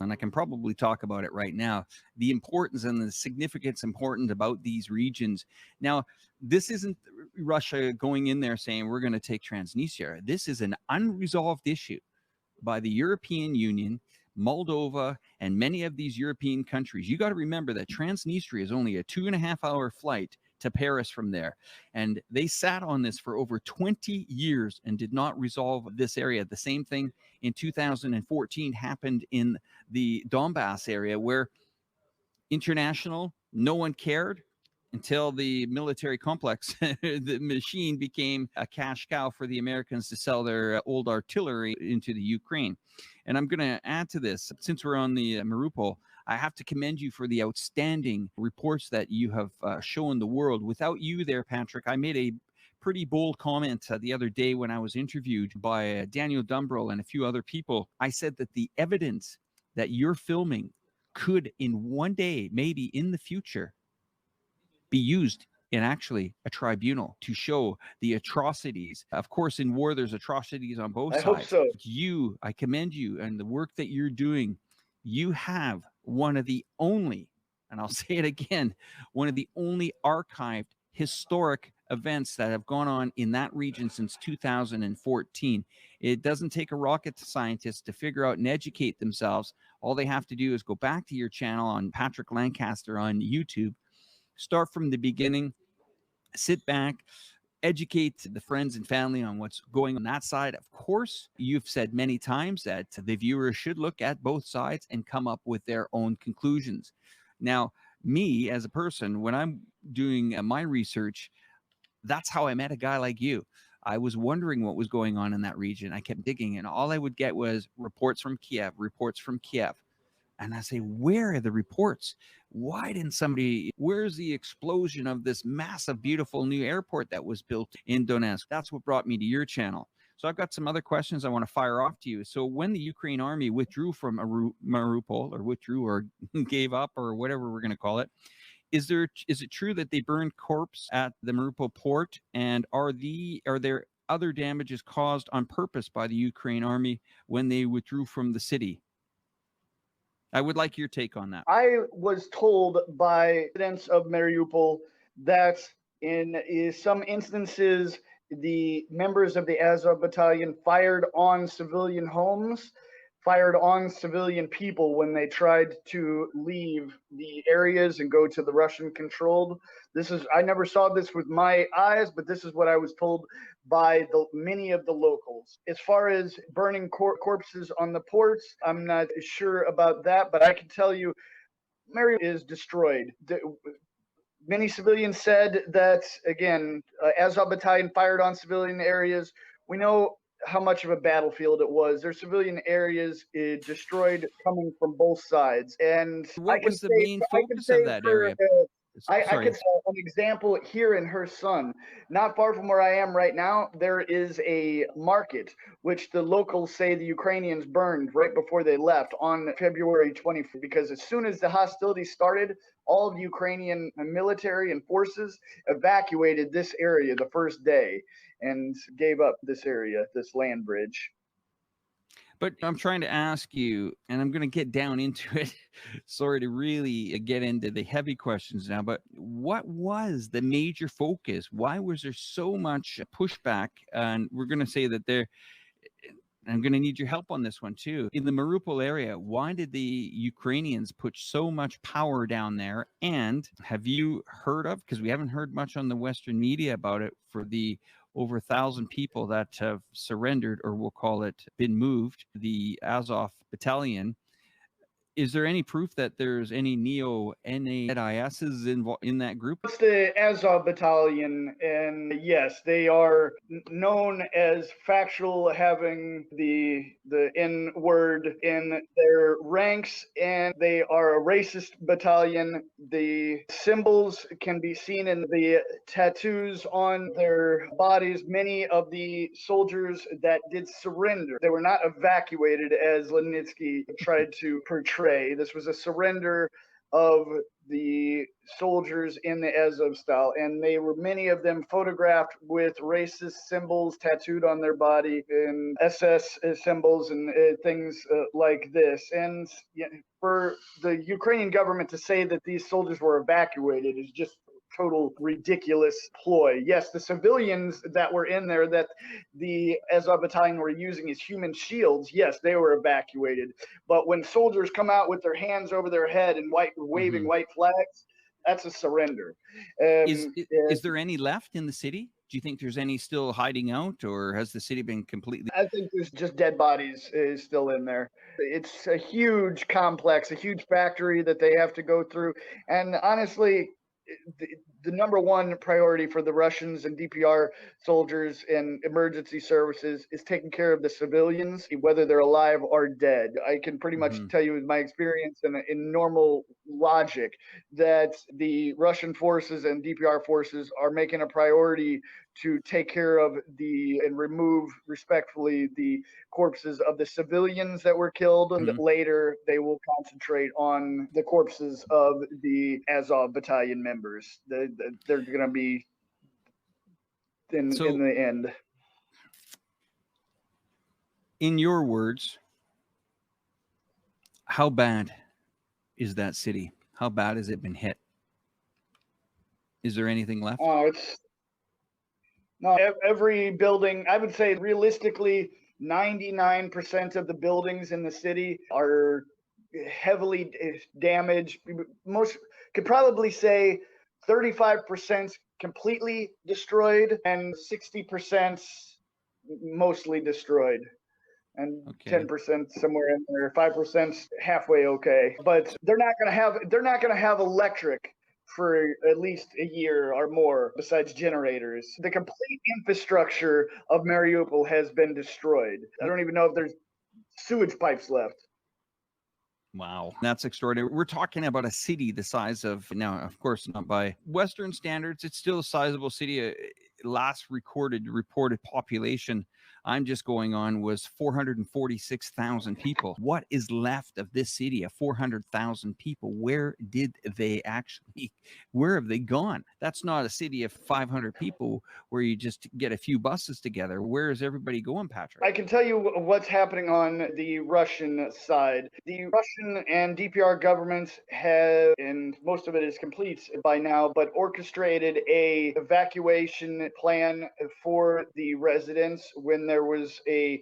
and I can probably talk about it right now, the importance and the significance important about these regions. Now, this isn't Russia going in there saying we're going to take Transnistria. This is an unresolved issue by the European Union, Moldova, and many of these European countries. You got to remember that Transnistria is only a 2.5-hour flight to Paris from there. And they sat on this for over 20 years and did not resolve this area. The same thing in 2014 happened in the Donbass area, where no one cared until the military complex, the machine became a cash cow for the Americans to sell their old artillery into the Ukraine. And I'm going to add to this, since we're on the Mariupol, I have to commend you for the outstanding reports that you have shown the world. Without you there, Patrick, I made a pretty bold comment the other day when I was interviewed by Daniel Dumbrell and a few other people. I said that the evidence that you're filming could in one day, maybe in the future, be used in actually a tribunal to show the atrocities. Of course, in war, there's atrocities on both sides. I hope so. I commend you and the work that you're doing. You have one of the only, and I'll say it again, one of the only archived historic events that have gone on in that region since 2014. It doesn't take a rocket scientist to figure out and educate themselves. All they have to do is go back to your channel on Patrick Lancaster on YouTube, start from the beginning, sit back, educate the friends and family on what's going on that side. Of course, you've said many times that the viewers should look at both sides and come up with their own conclusions. Now, me as a person, when I'm doing my research, that's how I met a guy like you. I was wondering what was going on in that region. I kept digging, and all I would get was reports from Kiev. And I say, where are the reports? Why didn't somebody, where's the explosion of this massive, beautiful new airport that was built in Donetsk? That's what brought me to your channel. So I've got some other questions I want to fire off to you. So when the Ukraine army withdrew from Mariupol, or gave up, or whatever we're going to call it, is it true that they burned corpse at the Mariupol port? And are there other damages caused on purpose by the Ukraine army when they withdrew from the city? I would like your take on that. I was told by residents of Mariupol that in some instances, the members of the Azov battalion fired on civilian homes, fired on civilian people when they tried to leave the areas and go to the Russian-controlled. I never saw this with my eyes, but this is what I was told by many of the locals. As far as burning corpses on the ports, I'm not sure about that, but I can tell you Mariupol is destroyed. Many civilians said that, again, Azov battalion fired on civilian areas. We know how much of a battlefield it was. There's civilian areas destroyed coming from both sides. And what was the main focus of that area? I could say an example here in Kherson, not far from where I am right now, there is a market which the locals say the Ukrainians burned right before they left on February 24th, because as soon as the hostilities started, all of the Ukrainian military and forces evacuated this area the first day and gave up this area, this land bridge. But I'm trying to ask you, and I'm going to get down into it. Sorry to really get into the heavy questions now, but what was the major focus? Why was there so much pushback? And we're going to say that I'm going to need your help on this one too. In the Mariupol area, why did the Ukrainians put so much power down there? And have you heard of, because we haven't heard much on the Western media about it, for the over 1,000 people that have surrendered, or we'll call it been moved, the Azov battalion. Is there any proof that there's any neo-NAISs in that group? It's the Azov battalion, and yes, they are known as factual, having the N word in their ranks, and they are a racist battalion. The symbols can be seen in the tattoos on their bodies. Many of the soldiers that did surrender, they were not evacuated as Lenitsky tried to portray. This was a surrender of the soldiers in the Azovstal, and they were many of them photographed with racist symbols tattooed on their body and SS symbols and things like this. And for the Ukrainian government to say that these soldiers were evacuated is just total ridiculous ploy. Yes, the civilians that were in there that the Azov battalion were using as human shields, yes, they were evacuated. But when soldiers come out with their hands over their head and waving white flags, that's a surrender. Is there any left in the city? Do you think there's any still hiding out, or has the city been completely? I think there's just dead bodies is still in there. It's a huge complex, a huge factory that they have to go through. And honestly, the number one priority for the Russians and DPR soldiers and emergency services is taking care of the civilians, whether they're alive or dead. I can pretty much tell you with my experience and in normal logic that the Russian forces and DPR forces are making a priority to take care of and remove respectfully the corpses of the civilians that were killed. And later they will concentrate on the corpses of the Azov battalion members. They're going to be in the end. In your words, how bad is that city? How bad has it been hit? Is there anything left? Every building, I would say realistically, 99% of the buildings in the city are heavily damaged. Most could probably say 35% completely destroyed and 60% mostly destroyed. And 10% somewhere in there, 5% halfway okay. But they're not gonna have electric for at least a year or more besides generators. The complete infrastructure of Mariupol has been destroyed. I don't even know if there's sewage pipes left. Wow, that's extraordinary. We're talking about a city the size of, now, of course, not by Western standards, it's still a sizable city. Last reported population I'm just going on was 446,000 people. What is left of this city of 400,000 people? Where have they gone? That's not a city of 500 people where you just get a few buses together. Where is everybody going, Patrick? I can tell you what's happening on the Russian side. The Russian and DPR governments have, and most of it is complete by now, but orchestrated a evacuation plan for the residents when there was a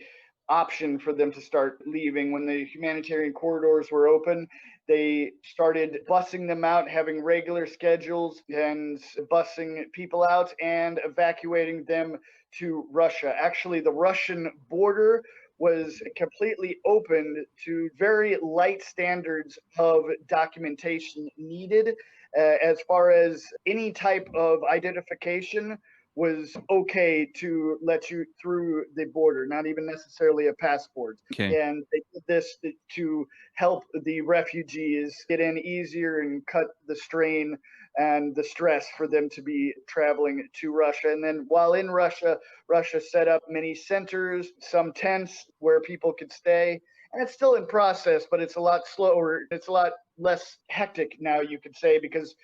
option for them to start leaving. When the humanitarian corridors were open, they started busing them out, having regular schedules and busing people out and evacuating them to Russia. Actually, the Russian border was completely opened to very light standards of documentation needed as far as any type of identification was okay to let you through the border, not even necessarily a passport. Okay. And they did this to help the refugees get in easier and cut the strain and the stress for them to be traveling to Russia. And then while in Russia, Russia set up many centers, some tents where people could stay. And it's still in process, but it's a lot slower. It's a lot less hectic now, you could say, because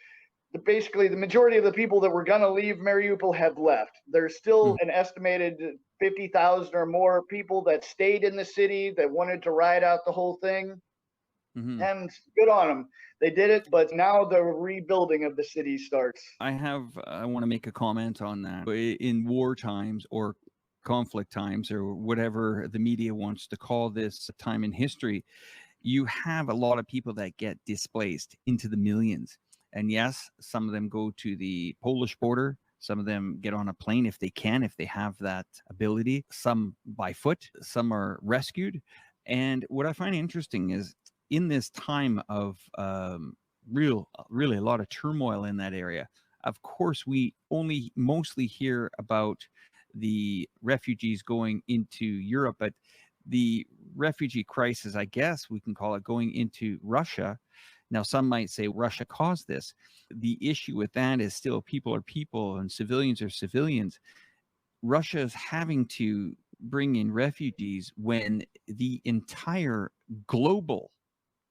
basically the majority of the people that were going to leave Mariupol have left. There's still an estimated 50,000 or more people that stayed in the city that wanted to ride out the whole thing. And good on them. They did it, but now the rebuilding of the city starts. I want to make a comment on that. In war times or conflict times or whatever the media wants to call this time in history, you have a lot of people that get displaced into the millions. And yes, some of them go to the Polish border. Some of them get on a plane if they can, if they have that ability. Some by foot, some are rescued. And what I find interesting is in this time of really a lot of turmoil in that area, of course, we only mostly hear about the refugees going into Europe, but the refugee crisis, I guess we can call it, going into Russia. Now, some might say Russia caused this. The issue with that is still people are people and civilians are civilians. Russia is having to bring in refugees when the entire global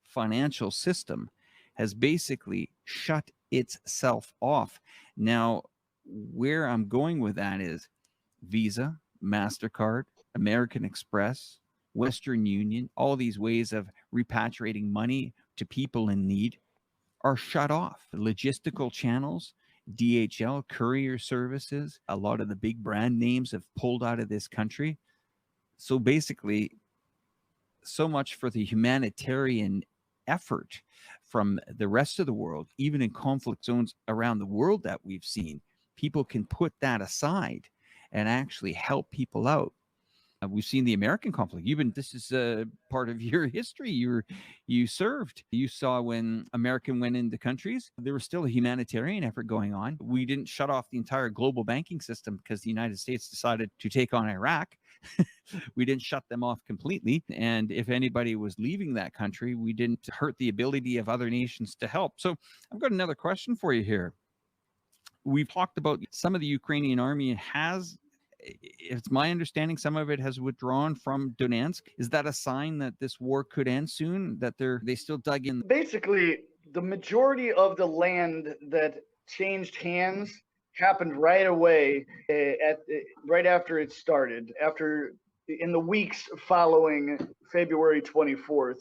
financial system has basically shut itself off. Now, where I'm going with that is Visa, MasterCard, American Express, Western Union, all these ways of repatriating money to people in need are shut off. Logistical channels, DHL, courier services, a lot of the big brand names have pulled out of this country. So basically, so much for the humanitarian effort from the rest of the world, even in conflict zones around the world that we've seen. People can put that aside and actually help people out. We've seen the American conflict. This is a part of your history. You served. You saw when American went into countries, there was still a humanitarian effort going on. We didn't shut off the entire global banking system because the United States decided to take on Iraq. We didn't shut them off completely. And if anybody was leaving that country, we didn't hurt the ability of other nations to help. So I've got another question for you here. We've talked about some of the Ukrainian army has, it's my understanding, some of it has withdrawn from Donetsk. Is that a sign that this war could end soon? That they still dug in? Basically, the majority of the land that changed hands happened right away right after it started, in the weeks following February 24th.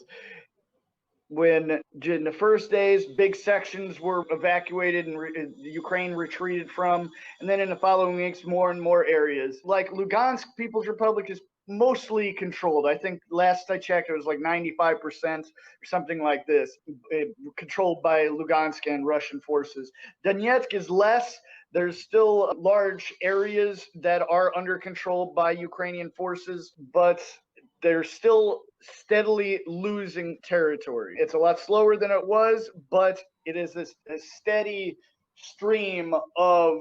When in the first days, big sections were evacuated and Ukraine retreated from, and then in the following weeks, more and more areas. Like Lugansk People's Republic is mostly controlled. I think last I checked, it was like 95% or something like this, controlled by Lugansk and Russian forces. Donetsk is less. There's still large areas that are under control by Ukrainian forces, but they're still steadily losing territory. It's a lot slower than it was, but it is a steady stream of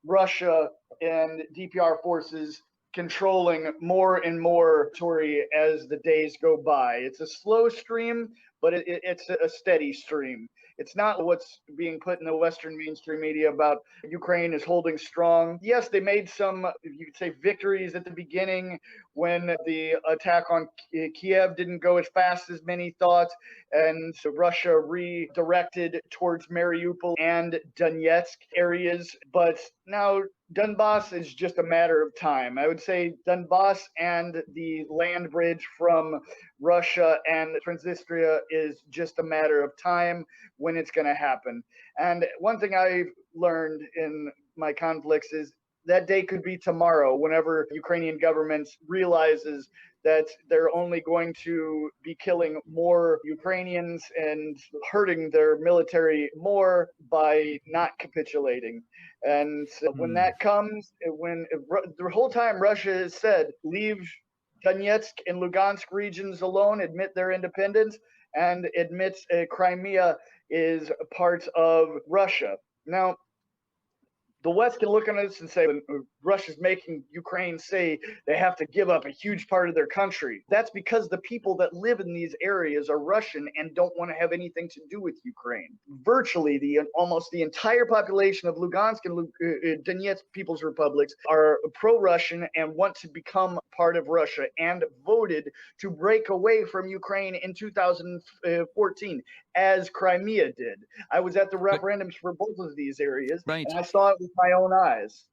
Russia and DPR forces controlling more and more territory as the days go by. It's a slow stream, but it's a steady stream. It's not what's being put in the Western mainstream media about Ukraine is holding strong. Yes, they made some, you could say, victories at the beginning when the attack on Kiev didn't go as fast as many thought, and so Russia redirected towards Mariupol and Donetsk areas. But now Donbass is just a matter of time. I would say Donbass and the land bridge from Russia and Transnistria is just a matter of time when it's going to happen. And one thing I've learned in my conflicts is that day could be tomorrow whenever Ukrainian government realizes that they're only going to be killing more Ukrainians and hurting their military more by not capitulating. And when that comes, when the whole time Russia has said, leave Donetsk and Lugansk regions alone, admit their independence, and admits Crimea is part of Russia. Now, the West can look at us and say, Russia's making Ukraine say they have to give up a huge part of their country. That's because the people that live in these areas are Russian and don't want to have anything to do with Ukraine. Virtually, almost the entire population of Lugansk and Donetsk People's Republics are pro-Russian and want to become part of Russia, and voted to break away from Ukraine in 2014, as Crimea did. I was at the referendums for both of these areas, Right. and I saw it with my own eyes.